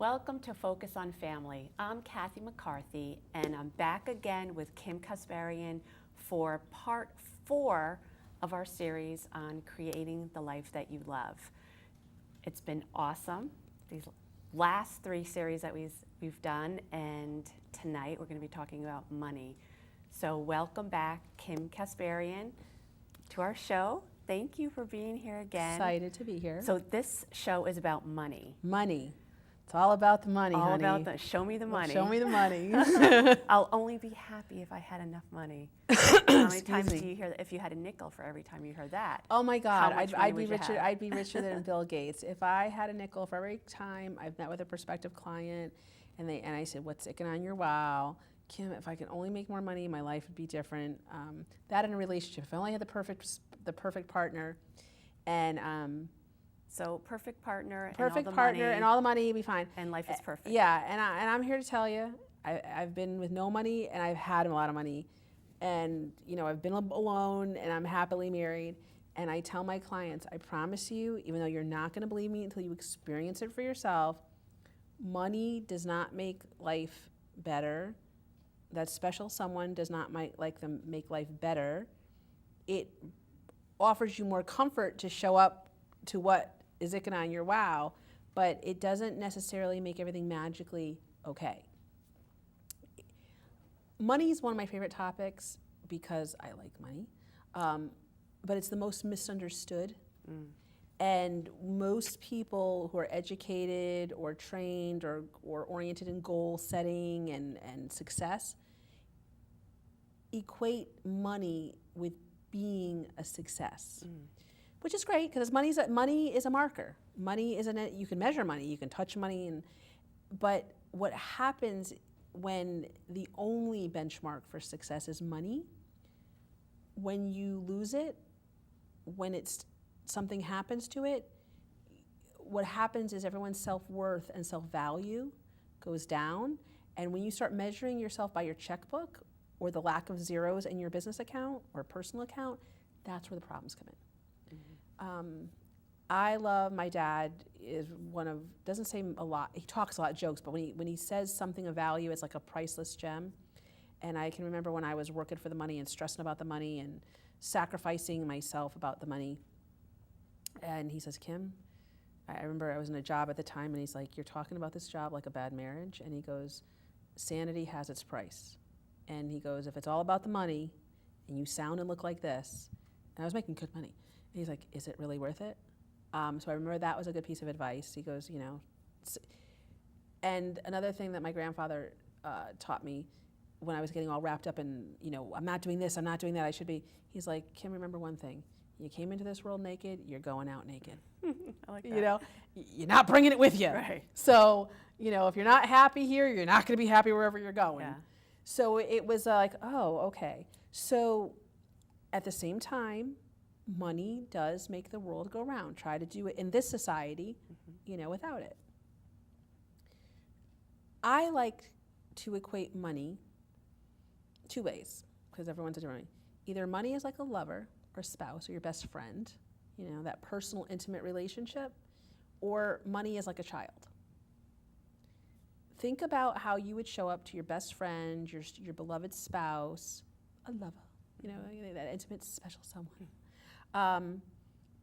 Welcome to Focus on Family. I'm Cathy McCarthy, and I'm back again with Kim Kasparian for part 4 of our series on creating the life that you love. It's been awesome, these last 3 series that we've done, and tonight we're going to be talking about money. So welcome back, Kim Kasparian, to our show. Thank you for being here again. Excited to be here. So this show is about money. Money. It's all about the money, All honey. about the show me the money. Show me the money. I'll only be happy if I had enough money. How many times me. do you hear that? If you had a nickel for every time you heard that? Oh my God, How much money I'd be would you richer. have? I'd be richer than Bill Gates if I had a nickel for every time I've met with a prospective client, and I said, "What's sticking on your wow, Kim? If I could only make more money, my life would be different." That in a relationship, if I only had the perfect partner, and So perfect partner, perfect and all the partner, money, and all the money, you'd be fine. and life is perfect. Yeah, and I'm here to tell you, I've been with no money, and I've had a lot of money, and I've been alone, and I'm happily married. And I tell my clients, I promise you, even though you're not going to believe me until you experience it for yourself, money does not make life better. That special someone does not make life better. It offers you more comfort to show up to what is icking on your wow, but it doesn't necessarily make everything magically okay. Money is one of my favorite topics because I like money, but it's the most misunderstood. And most people who are educated or trained or oriented in goal setting and success equate money with being a success. Which is great because money is a marker. Money is you can measure money, you can touch money, but what happens when the only benchmark for success is money, when you lose it, when something happens to it, what happens is everyone's self-worth and self-value goes down, and when you start measuring yourself by your checkbook or the lack of zeros in your business account or personal account, that's where the problems come in. I love my dad is doesn't say a lot, he talks a lot, jokes, but when he says something of value, it's like a priceless gem. And I can remember when I was working for the money and stressing about the money and sacrificing myself about the money. And he says, Kim, I remember I was in a job at the time, and he's like, you're talking about this job like a bad marriage. And he goes, sanity has its price. And he goes, if it's all about the money and you sound and look like this, and I was making good money. And he's like, is it really worth it? So I remember that was a good piece of advice. He goes, and another thing that my grandfather taught me when I was getting all wrapped up in, I'm not doing this, I'm not doing that, I should be. He's like, Kim, remember one thing. You came into this world naked, you're going out naked. I like that. You're not bringing it with you. Right. So, if you're not happy here, you're not going to be happy wherever you're going. Yeah. So it was like, oh, okay. So at the same time, money does make the world go round. Try to do it in this society, without it. I like to equate money 2 ways, because everyone's a different way. Either money is like a lover or spouse or your best friend, that personal, intimate relationship, or money is like a child. Think about how you would show up to your best friend, your beloved spouse, a lover, that intimate, special someone.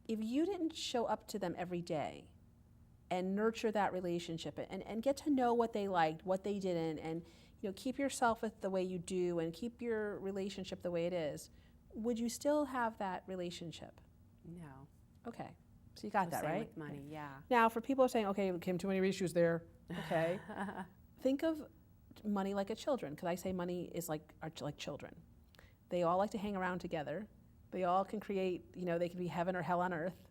If you didn't show up to them every day and nurture that relationship and get to know what they liked, what they didn't, and keep yourself with the way you do and keep your relationship the way it is, would you still have that relationship? No. Okay, so you got that, Same right? with money, yeah. Now, for people saying, okay, Kim, too many issues there, okay, think of money like a children, because I say money is like children. They all like to hang around together. They all can create, they can be heaven or hell on earth.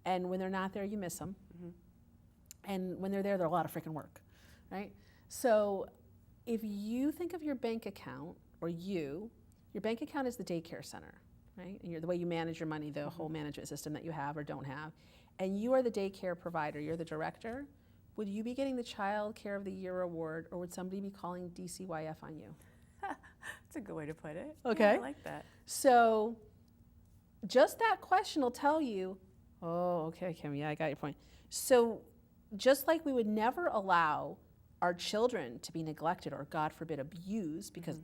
And when they're not there, you miss them. And when they're there, they're a lot of freaking work, right? So if you think of your bank account, or your bank account is the daycare center, right? And the way you manage your money, the whole management system that you have or don't have. And you are the daycare provider, you're the director. Would you be getting the Child Care of the Year award, or would somebody be calling DCYF on you? That's a good way to put it. Okay. Yeah, I like that. So just that question will tell you, oh, okay, Kim, yeah, I got your point. So just like we would never allow our children to be neglected or, God forbid, abused because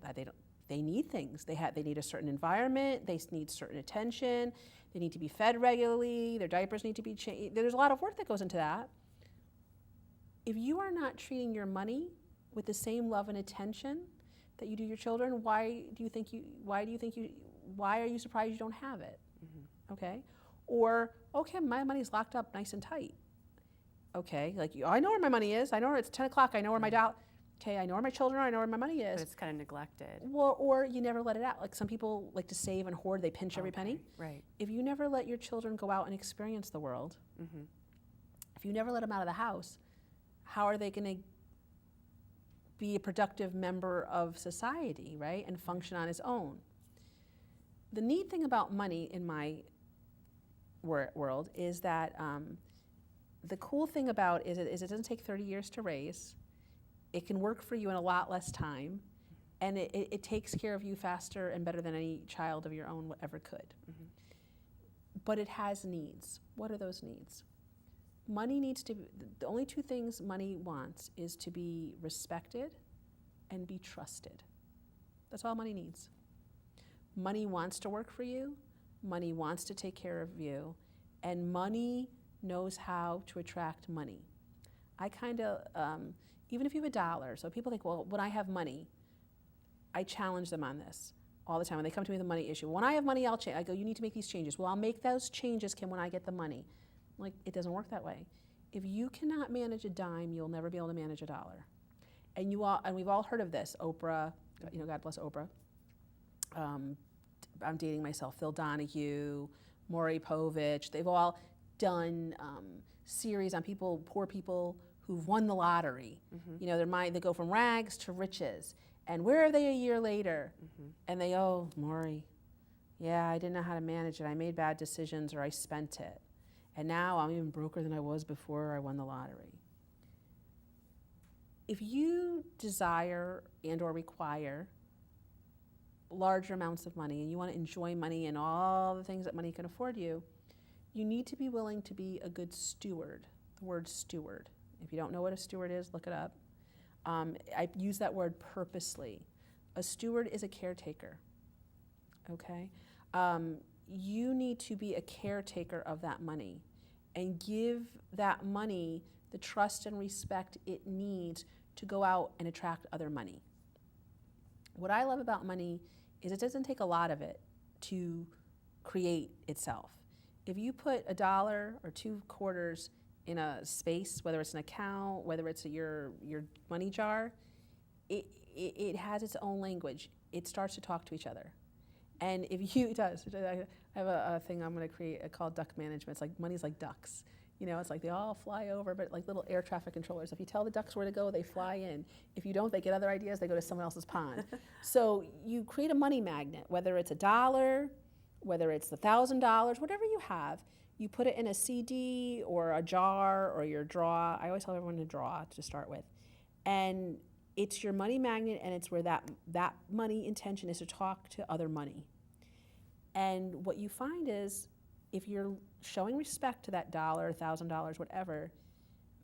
they need things. They need a certain environment. They need certain attention. They need to be fed regularly. Their diapers need to be changed. There's a lot of work that goes into that. If you are not treating your money with the same love and attention that you do your children, why are you surprised you don't have it? Okay? Or, okay, my money's locked up nice and tight. Okay, like, I know where my money is. I know it's 10 o'clock. I know where my dollar. Okay, I know where my children are. I know where my money is. But it's kind of neglected. Or you never let it out. Like some people like to save and hoard. They pinch every penny. Right. If you never let your children go out and experience the world, if you never let them out of the house, how are they going to be a productive member of society, right, and function on his own? The neat thing about money in my world is that the cool thing about it is it doesn't take 30 years to raise. It can work for you in a lot less time, and it takes care of you faster and better than any child of your own ever could. But it has needs. What are those needs? Money needs to be, the only two things money wants is to be respected and be trusted. That's all money needs. Money wants to work for you. Money wants to take care of you. And money knows how to attract money. I kind of, even if you have $1, so people think, well, when I have money, I challenge them on this all the time. When they come to me with a money issue, when I have money, I'll change. I go, you need to make these changes. Well, I'll make those changes, Kim, when I get the money. Like, it doesn't work that way. If you cannot manage a dime, you'll never be able to manage $1. And we've all heard of this. Oprah, God bless Oprah. I'm dating myself. Phil Donahue, Maury Povich. They've all done series on poor people who've won the lottery. They go from rags to riches. And where are they a year later? And they, oh, Maury, yeah, I didn't know how to manage it. I made bad decisions, or I spent it. And now I'm even broker than I was before I won the lottery. If you desire and or require larger amounts of money and you want to enjoy money and all the things that money can afford you, you need to be willing to be a good steward. The word steward. If you don't know what a steward is, look it up. I use that word purposely. A steward is a caretaker, okay? You need to be a caretaker of that money and give that money the trust and respect it needs to go out and attract other money. What I love about money is it doesn't take a lot of it to create itself. If you put $1 or 2 quarters in a space, whether it's an account, whether it's your money jar, it has its own language. It starts to talk to each other. And if you, it does. I have a thing I'm going to create called duck management. It's like money's like ducks. It's like they all fly over, but like little air traffic controllers. If you tell the ducks where to go, they fly in. If you don't, they get other ideas, they go to someone else's pond. So you create a money magnet, whether it's $1, whether it's $1,000, whatever you have, you put it in a CD or a jar or your drawer. I always tell everyone to draw to start with. And it's your money magnet, and it's where that money intention is to talk to other money. And what you find is, if you're showing respect to that $1, $1,000, whatever,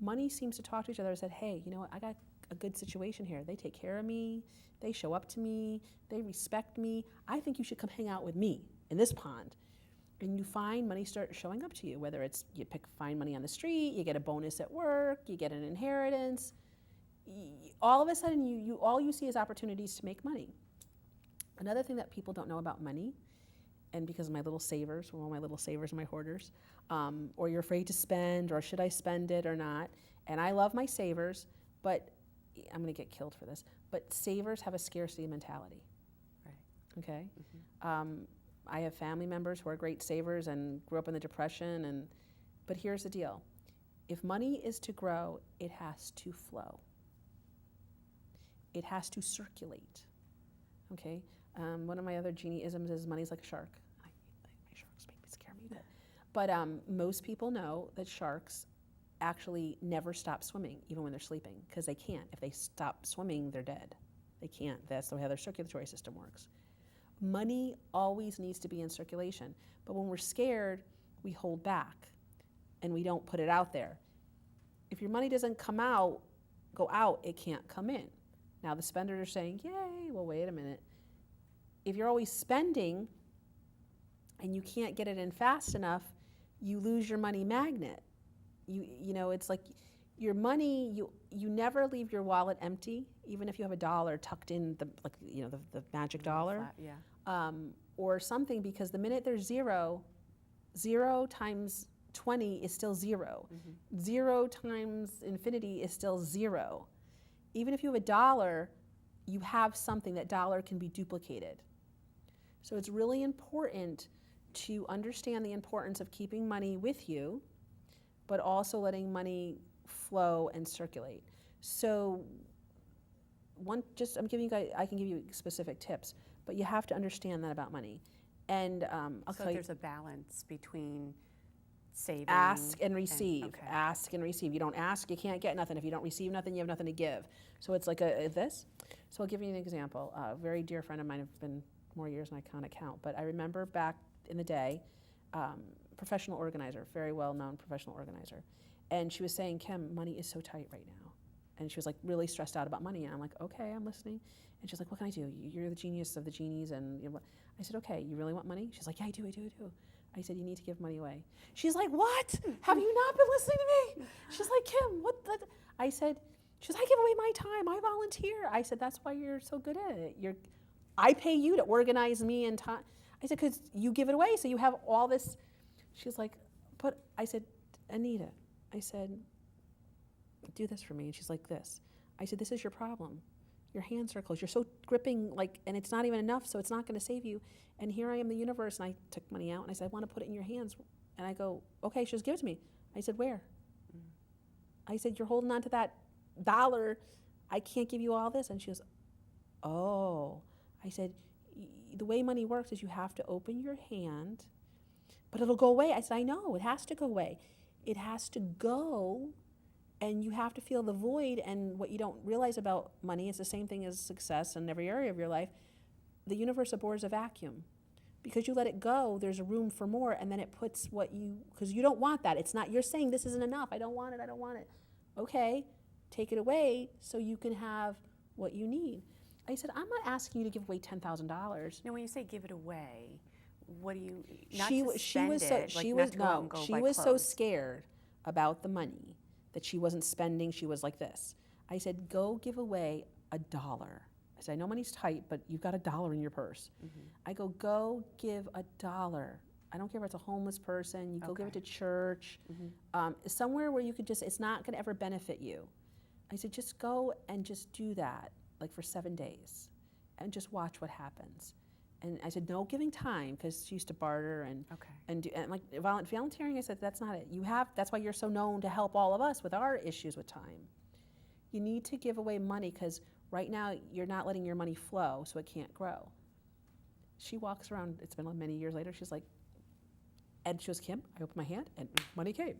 money seems to talk to each other and said, hey, you know what, I got a good situation here. They take care of me. They show up to me. They respect me. I think you should come hang out with me in this pond. And you find money start showing up to you, whether it's you find money on the street, you get a bonus at work, you get an inheritance. All of a sudden, all you see is opportunities to make money. Another thing that people don't know about money, and because of my little savers, all my little savers and my hoarders, or you're afraid to spend, or should I spend it or not? And I love my savers, but I'm going to get killed for this. But savers have a scarcity mentality. Right. Okay. I have family members who are great savers and grew up in the Depression, but here's the deal: if money is to grow, it has to flow. It has to circulate. Okay. One of my other genie-isms is money's like a shark. My sharks scare me. But most people know that sharks actually never stop swimming, even when they're sleeping, because they can't. If they stop swimming, they're dead. They can't. That's the way how their circulatory system works. Money always needs to be in circulation. But when we're scared, we hold back, and we don't put it out there. If your money doesn't go out, it can't come in. Now the spenders are saying, yay, well, wait a minute. If you're always spending and you can't get it in fast enough, you lose your money magnet. You know, it's like your money, you never leave your wallet empty, even if you have $1 tucked in the magic dollar. Yeah. Or something, because the minute there's 0 times 20 is still 0. 0 times infinity is still 0. Even if you have $1, you have something. That dollar can be duplicated. So it's really important to understand the importance of keeping money with you, but also letting money flow and circulate. So I can give you specific tips, but you have to understand that about money. And I'll So tell you, there's a balance between saving. ask and receive. okay. Ask and receive. You don't ask, you can't get nothing. If you don't receive nothing, you have nothing to give. So it's like this. So I'll give you an example. A very dear friend of mine, have been more years than I can't count, but I remember back in the day, professional organizer, very well-known professional organizer. And she was saying, Kim, money is so tight right now. And she was like really stressed out about money. And I'm like, okay, I'm listening. And she's like, what can I do? You're the genius of the genies. And you know, I said, okay, you really want money? She's like, yeah, I do. I said, you need to give money away. She's like, what? Have you not been listening to me? She's like, Kim, what? I said, she's like, I give away my time. I volunteer. I said, that's why you're so good at it. I pay you to organize me and time. I said, because you give it away, so you have all this. She's like, but I said, Anita, I said, do this for me. And she's like this. I said, this is your problem. Your hands are closed. You're so gripping, and it's not even enough, so it's not going to save you. And here I am, the universe, and I took money out, and I said, I want to put it in your hands. And I go, okay, she just give it to me. I said, where? I said, you're holding on to that dollar. I can't give you all this. And she goes, oh. I said, the way money works is you have to open your hand, but it'll go away. I said, I know, it has to go away. It has to go, and you have to feel the void. And what you don't realize about money is the same thing as success in every area of your life. The universe abhors a vacuum. Because you let it go, there's a room for more, and then it puts because you don't want that. It's not, you're saying this isn't enough. I don't want it. Okay, take it away so you can have what you need. I said, I'm not asking you to give away $10,000. Now, when you say give it away, what do you? She was so scared about the money that she wasn't spending. She was like this. I said, go give away $1. I said, I know money's tight, but you've got $1 in your purse. I go give $1. I don't care if it's a homeless person. You go give it to church, somewhere where you could it's not going to ever benefit you. I said, just go and just do that, for 7 days, and just watch what happens. And I said, no giving time, because she used to barter and volunteering. I said, that's not it. That's why you're so known to help all of us with our issues with time. You need to give away money, because right now you're not letting your money flow, so it can't grow. She walks around, it's been many years later, she's like, and she goes, Kim, I opened my hand and money came.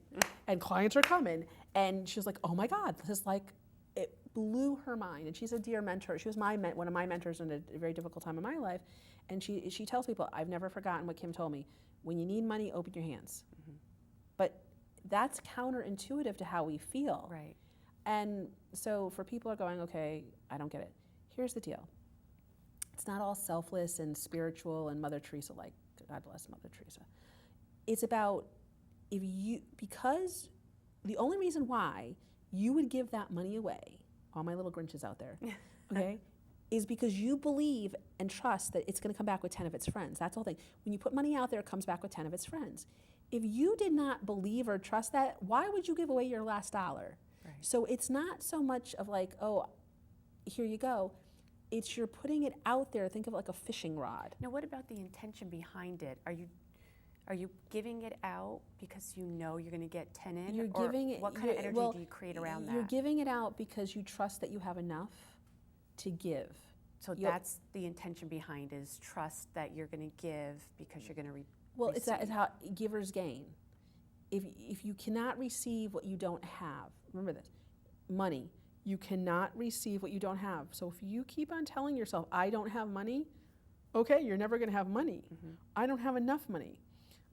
And clients are coming. And she was like, oh my God, this is it blew her mind. And she's a dear mentor. She was one of my mentors in a very difficult time in my life. And she tells people, I've never forgotten what Kim told me. When you need money, open your hands. But that's counterintuitive to how we feel. Right. And so for people are going, okay, I don't get it. Here's the deal. It's not all selfless and spiritual and Mother Teresa, God bless Mother Teresa. It's about because the only reason why you would give that money away, all my little Grinches out there, okay, is because you believe and trust that it's going to come back with 10 of its friends. That's the whole thing. When you put money out there, it comes back with 10 of its friends. If you did not believe or trust that, why would you give away your last dollar? Right. So it's not so much of oh, here you go. It's you're putting it out there. Think of it like a fishing rod. Now, what about the intention behind it? Are you giving it out because you know you're going to get 10 in? What kind of energy do you create around that? You're giving it out because you trust that you have enough to give. So that's the intention behind is trust that you're going to give because you're going to Well, receive. it's how givers gain. If you cannot receive what you don't have, remember this, money, you cannot receive what you don't have. So if you keep on telling yourself, I don't have money, okay, you're never going to have money. I don't have enough money.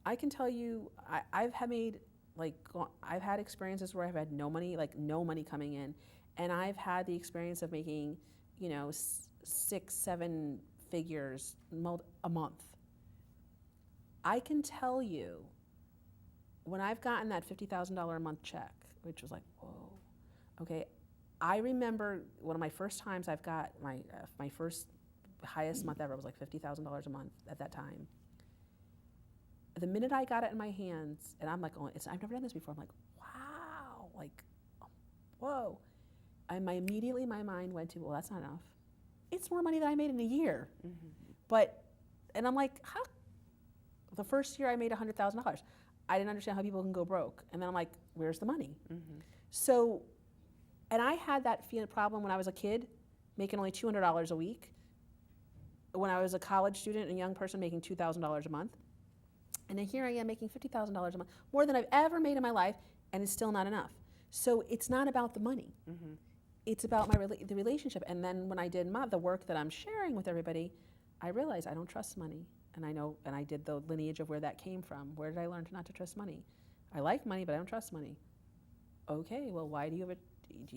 I can tell you, I've made I've had experiences where I've had no money, like no money coming in, and I've had the experience of making, 6, 7 figures a month. I can tell you, when I've gotten that $50,000 a month check, which was like, whoa, okay, I remember one of my first times I've got my first highest month ever was like $50,000 a month at that time. The minute I got it in my hands, and I'm like, oh, I've never done this before. I'm like, wow, like, whoa. Immediately my mind went to, well, that's not enough. It's more money than I made in a year. And I'm like, how? The first year I made $100,000. I didn't understand how people can go broke. And then I'm like, where's the money? So, and I had that problem when I was a kid, making only $200 a week. When I was a college student and a young person making $2,000 a month. And then here I am making $50,000 a month, more than I've ever made in my life, and it's still not enough. So it's not about the money. It's about the relationship. And then when I did the work that I'm sharing with everybody, I realized I don't trust money. And I did the lineage of where that came from. Where did I learn not to trust money? I like money, but I don't trust money. Okay, well, why do you have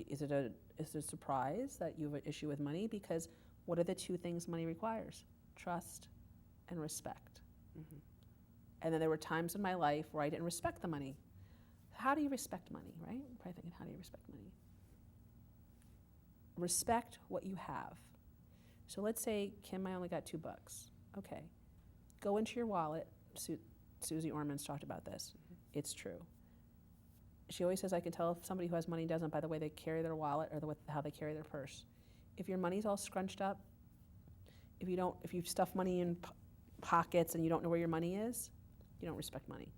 is it a surprise that you have an issue with money? Because what are the two things money requires? Trust and respect. And then there were times in my life where I didn't respect the money. How do you respect money, right? I'm probably thinking, how do you respect money? Respect what you have. So let's say, Kim, I only got $2. Okay. Go into your wallet. Susie Orman's talked about this. It's true. She always says, I can tell if somebody who has money doesn't by the way they carry their wallet or how they carry their purse. If your money's all scrunched up, if you stuff money in pockets and you don't know where your money is, you don't respect money.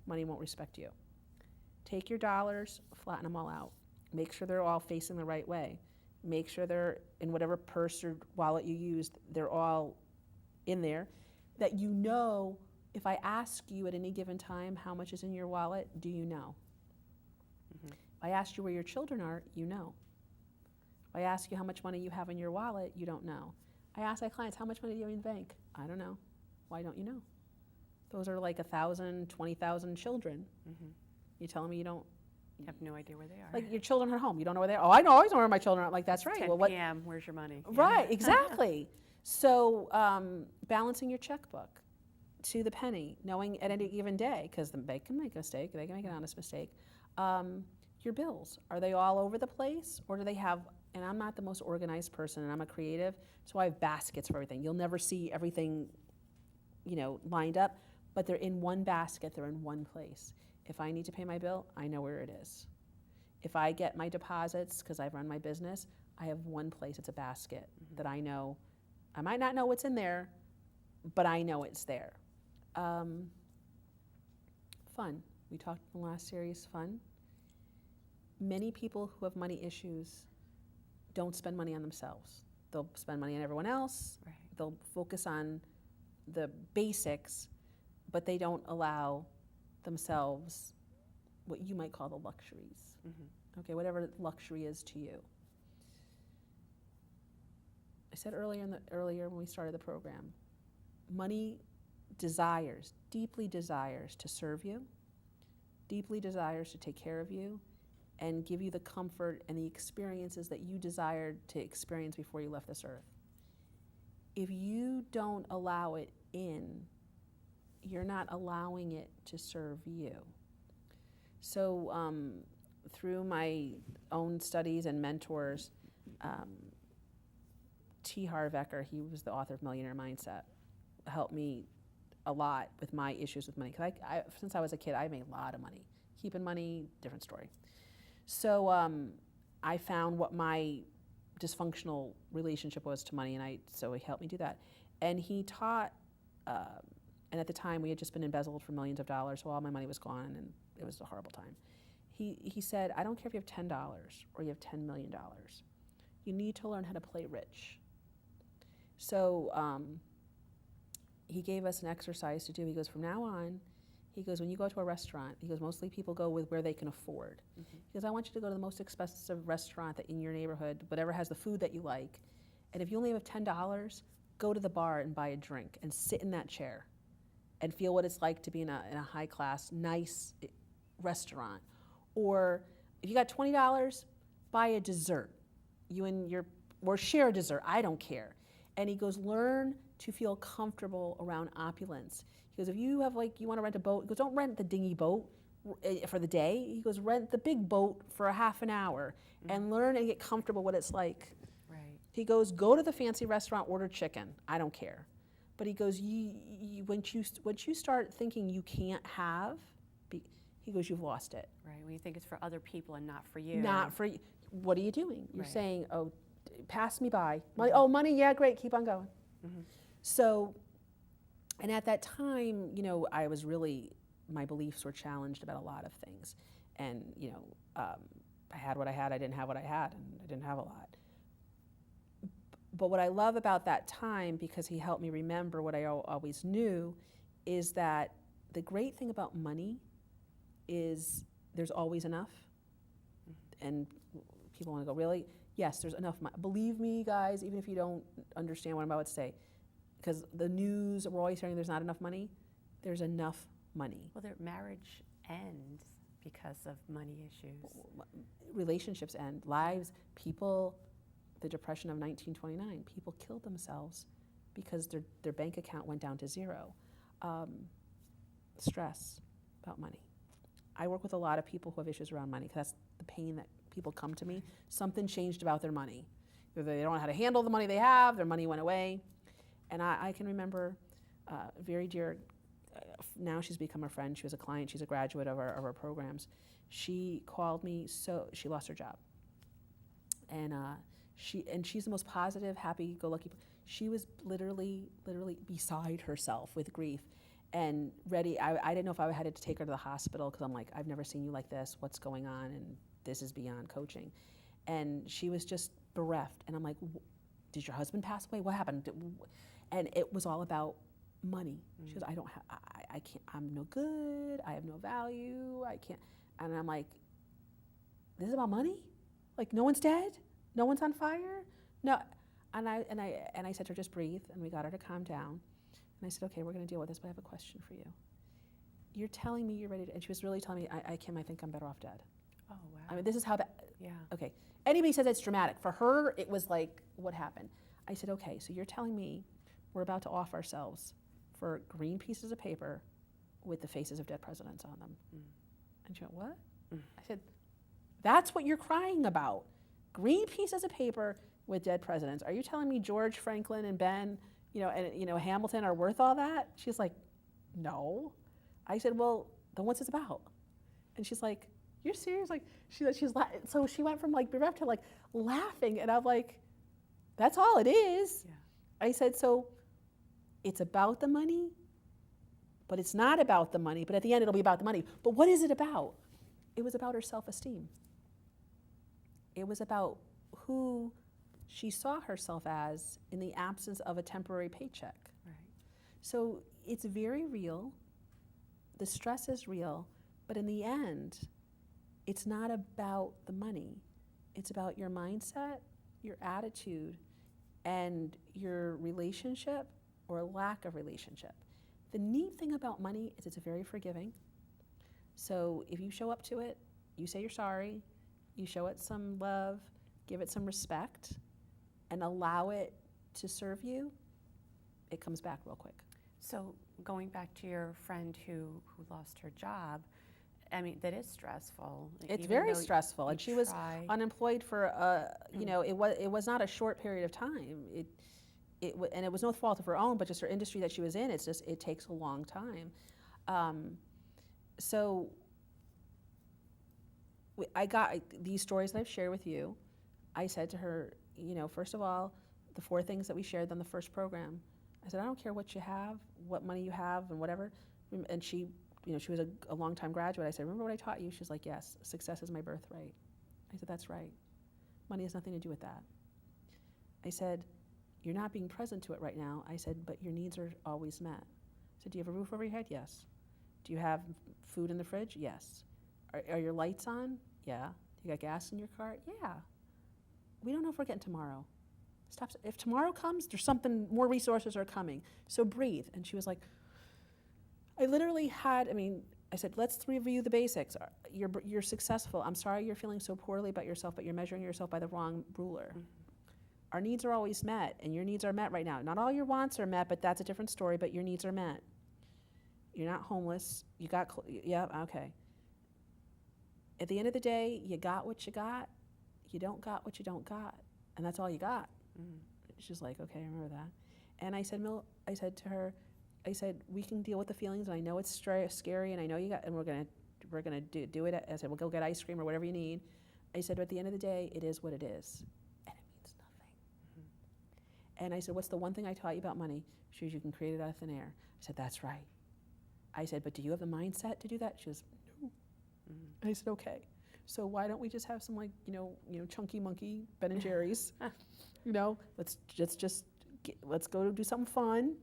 Money won't respect you. Take your dollars, flatten them all out. Make sure they're all facing the right way. Make sure they're in whatever purse or wallet you used, they're all in there. That if I ask you at any given time how much is in your wallet, do you know? If I ask you where your children are, you know. If I ask you how much money you have in your wallet, you don't know. I ask my clients, how much money do you have in the bank? I don't know. Why don't you know? Those are like 1,000, 20,000 children. You telling me you don't? You have no idea where they are. Like your children are home. You don't know where they are. Oh, I always know where my children are. Like, that's right. 10 well, what? p.m., where's your money? Right, exactly. So balancing your checkbook to the penny, knowing at any given day, because the bank can make a mistake, they can make an honest mistake. Your bills, are they all over the place? Or do they have, and I'm not the most organized person, and I'm a creative, so I have baskets for everything. You'll never see everything, lined up, but they're in one basket, they're in one place. If I need to pay my bill, I know where it is. If I get my deposits, because I've run my business, I have one place, it's a basket that I know. I might not know what's in there, but I know it's there. Fun. We talked in the last series, fun. Many people who have money issues don't spend money on themselves. They'll spend money on everyone else. Right. They'll focus on the basics, but they don't allow themselves what you might call the luxuries. Okay, whatever luxury is to you. I said earlier when we started the program, money deeply desires to serve you, deeply desires to take care of you, and give you the comfort and the experiences that you desired to experience before you left this earth. If you don't allow it in, you're not allowing it to serve you. So through my own studies and mentors, T. Harv Eker, he was the author of Millionaire Mindset, helped me a lot with my issues with money. Because since I was a kid, I made a lot of money. Keeping money, different story. So I found what my dysfunctional relationship was to money, and so he helped me do that. And he taught, and at the time we had just been embezzled for millions of dollars, so all my money was gone, and it was a horrible time. He said, I don't care if you have $10 or you have $10 million. You need to learn how to play rich. So he gave us an exercise to do. He goes, from now on, he goes, when you go to a restaurant, he goes, mostly people go with where they can afford. He goes, I want you to go to the most expensive restaurant that in your neighborhood, whatever has the food that you like. And if you only have $10, go to the bar and buy a drink and sit in that chair and feel what it's like to be in a high class, nice restaurant. Or if you got $20, buy a dessert. Or share a dessert, I don't care. And he goes, learn to feel comfortable around opulence. He goes, if you have you want to rent a boat, he goes, don't rent the dinghy boat for the day. He goes, rent the big boat for a half an hour and learn and get comfortable what it's like. Right. He goes, go to the fancy restaurant, order chicken, I don't care. But he goes, once you start thinking you can't have, he goes, you've lost it. Right. When you think it's for other people and not for you. Not for you. What are you doing? You're Right. saying, oh, pass me by. Oh, money, yeah, great, keep on going. So, and at that time, I was really, my beliefs were challenged about a lot of things. And, I had what I had, I didn't have what I had, and I didn't have a lot. But what I love about that time, because he helped me remember what I always knew, is that the great thing about money is there's always enough. And people want to go, really? Yes, there's enough money. Believe me, guys, even if you don't understand what I'm about to say, because the news, we're always hearing there's not enough money. There's enough money. Well, their marriage ends because of money issues. Relationships end, lives, people, the Depression of 1929, people killed themselves because their bank account went down to zero. Stress about money. I work with a lot of people who have issues around money because that's the pain that people come to me. Something changed about their money. Either they don't know how to handle the money they have, their money went away. And I can remember very dear, now she's become a friend, she was a client, she's a graduate of our programs. She called me, she lost her job. And she's the most positive, happy-go-lucky. She was literally beside herself with grief and ready. I didn't know if I had to take her to the hospital because I'm like, I've never seen you like this, what's going on? And this is beyond coaching. And she was just bereft. And I'm like, did your husband pass away? What happened? And it was all about money. She goes, I can't, I'm no good, I have no value, I can't. And I'm like, this is about money? Like no one's dead? No one's on fire? No. And I said to her, just breathe. And we got her to calm down. And I said, okay, we're going to deal with this, but I have a question for you. You're telling me you're ready to, and she was really telling me, Kim, I think I'm better off dead. Oh, wow. I mean, this is how that, Yeah. okay. Anybody says it's dramatic. For her, it was like, what happened? I said, okay, so you're telling me we're about to off ourselves for green pieces of paper with the faces of dead presidents on them. And she went, what? I said, that's what you're crying about. Green pieces of paper with dead presidents. Are you telling me George, Franklin, and Ben, and Hamilton are worth all that? She's like, no. I said, well, then what's this about? And she's like, you're serious? Like so she went from bereft to laughing, and I'm like, that's all it is. Yeah. I said, so it's about the money, but it's not about the money, but at the end it'll be about the money. But what is it about? It was about her self-esteem. It was about who she saw herself as in the absence of a temporary paycheck. Right. So it's very real. The stress is real, but in the end, it's not about the money. It's about your mindset, your attitude, and your relationship or lack of relationship. The neat thing about money is it's very forgiving. So if you show up to it, you say you're sorry, you show it some love, give it some respect, and allow it to serve you, it comes back real quick. So going back to your friend who lost her job, I mean, that is stressful. It's very stressful, and she was unemployed for it was not a short period of time. And it was no fault of her own, but just her industry that she was in. It's just it takes a long time. So I got these stories that I've shared with you. I said to her, first of all, the 4 things that we shared on the first program. I said, I don't care what you have, what money you have, and whatever. And she was a long-time graduate. I said, remember what I taught you? She's like, yes, success is my birthright. I said, that's right. Money has nothing to do with that. I said, you're not being present to it right now. I said, but your needs are always met. I said, do you have a roof over your head? Yes. Do you have food in the fridge? Yes. Are your lights on? Yeah. You got gas in your car? Yeah. We don't know if we're getting tomorrow. Stop. If tomorrow comes, there's something, more resources are coming. So breathe. And she was like, I I said, let's review the basics. You're successful. I'm sorry you're feeling so poorly about yourself, but you're measuring yourself by the wrong ruler. Mhm. Our needs are always met, and your needs are met right now. Not all your wants are met, but that's a different story, but your needs are met. You're not homeless. You got, yeah, okay. At the end of the day, you got what you got. You don't got what you don't got. And that's all you got. Mhm. She's like, okay, I remember that. And I said, I said to her, I said, we can deal with the feelings, and I know it's scary, and I know you got, and we're gonna do it. I said, we'll go get ice cream or whatever you need. I said, but at the end of the day, it is what it is, and it means nothing. Mhm. And I said, what's the one thing I taught you about money? She goes, you can create it out of thin air. I said, that's right. I said, but do you have the mindset to do that? She goes, no. Mhm. I said, okay. So why don't we just have some, like, chunky monkey Ben and Jerry's? Let's go do something fun.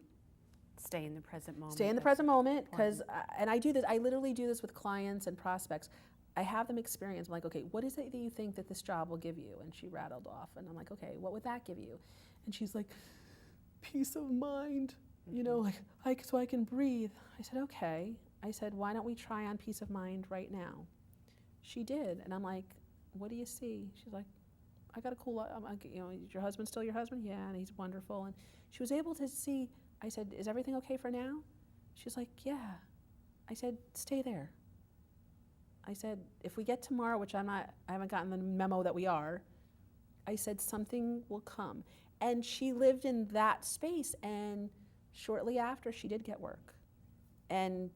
Stay in the present moment. Stay in the That's present moment, because, important. and I do this, I literally do this with clients and prospects. I have them experience, I'm like, okay, what is it that you think that this job will give you? And she rattled off, and I'm like, okay, what would that give you? And she's like, peace of mind, so I can breathe. I said, okay. I said, why don't we try on peace of mind right now? She did, and I'm like, what do you see? She's like, I got a cool, is your husband still your husband? Yeah, and he's wonderful. And she was able to see. I said, is everything okay for now? She's like, yeah. I said, stay there. I said, if we get tomorrow, which I haven't gotten the memo that we are, I said, something will come. And she lived in that space, and shortly after, she did get work. And,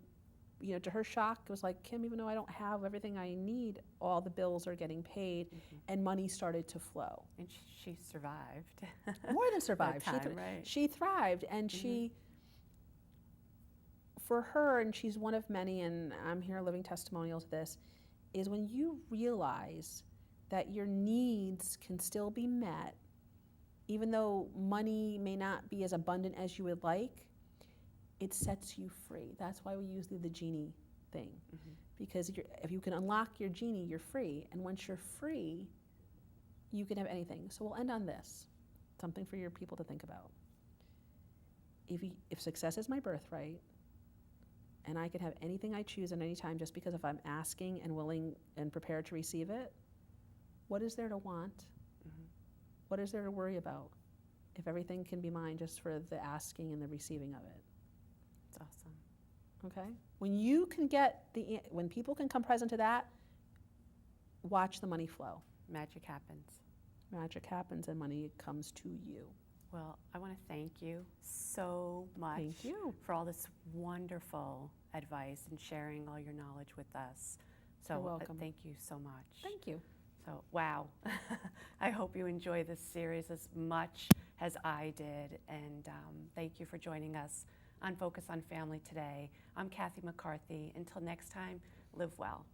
to her shock, it was like, Kim, even though I don't have everything I need, all the bills are getting paid, and money started to flow. And she survived. More than survived. That time, right. She thrived, and for her, and she's one of many, and I'm here living testimonial to this, is when you realize that your needs can still be met, even though money may not be as abundant as you would like, it sets you free. That's why we use the genie thing. Mhm. Because if you can unlock your genie, you're free. And once you're free, you can have anything. So we'll end on this, something for your people to think about. If success is my birthright, and I can have anything I choose at any time just because if I'm asking and willing and prepared to receive it, what is there to want? Mhm. What is there to worry about if everything can be mine just for the asking and the receiving of it? It's awesome. Okay? When people can come present to that, watch the money flow. Magic happens. Magic happens and money comes to you. Well, I want to thank you so much Thank you. for all this wonderful advice and sharing all your knowledge with us. So You're welcome. thank you so much. Thank you. So, wow. I hope you enjoy this series as much as I did. And thank you for joining us on Focus on Family today. I'm Cathy McCarthy. Until next time, live well.